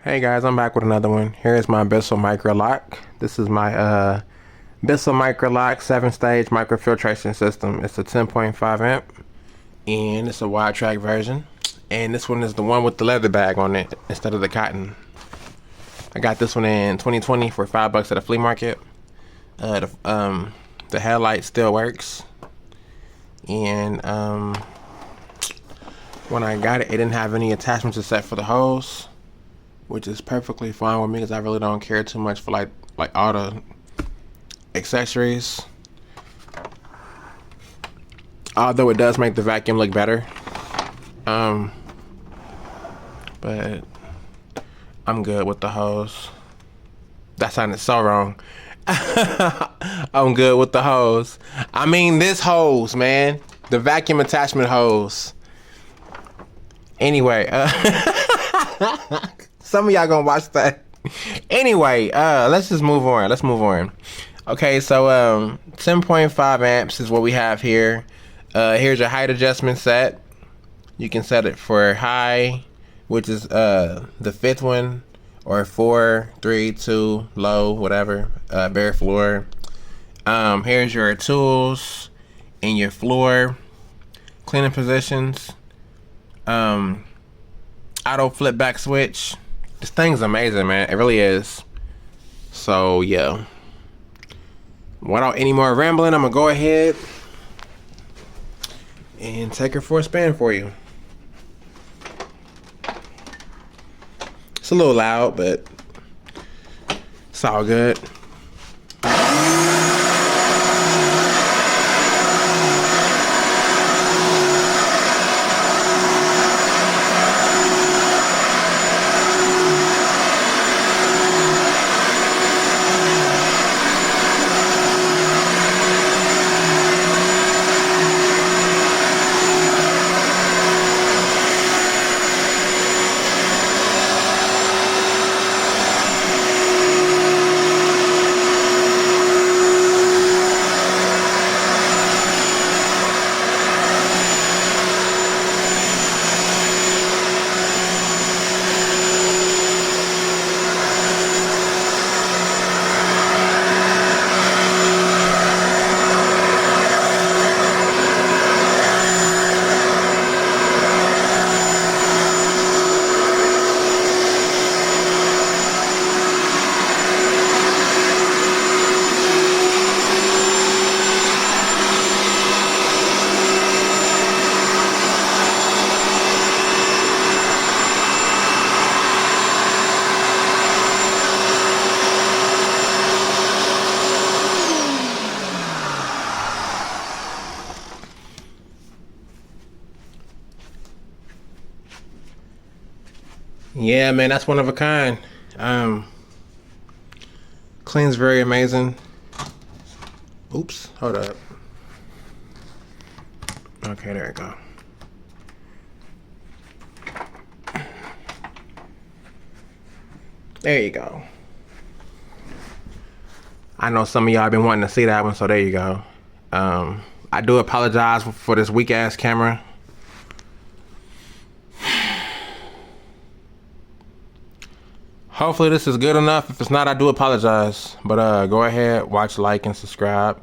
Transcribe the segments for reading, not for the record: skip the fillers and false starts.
Hey guys, I'm back with another one. Here is my Bissell Micro Lock. This is my Bissell Micro Lock 7-stage microfiltration system. It's a 10.5 amp and it's a wide track version. And this one is the one with the leather bag on it instead of the cotton. I got this one in 2020 for $5 at a flea market. The headlight still works. And when I got it, it didn't have any attachments except for the hose, which is perfectly fine with me because I really don't care too much for like all the accessories. Although it does make the vacuum look better. But I'm good with the hose. That sounded so wrong. I'm good with the hose. I mean this hose, man. The vacuum attachment hose. Anyway, some of y'all gonna watch that. Anyway, let's just move on. Okay, so 10.5 amps is what we have here. Here's your height adjustment set. You can set it for high, which is the fifth one, or 4, 3, 2, low, whatever, bare floor. Here's your tools and your floor cleaning positions. Auto flip back switch. This thing's amazing, man. It really is. So yeah, without any more rambling, I'm gonna go ahead and take her for a spin for you. It's a little loud, but it's all good. Yeah, man, that's one of a kind. Cleans very amazing. Oops, hold up. Okay, there we go. There you go. I know some of y'all been wanting to see that one, so there you go. I do apologize for this weak ass camera. Hopefully this is good enough. If it's not, I do apologize. But go ahead, watch, like, and subscribe.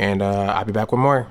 And I'll be back with more.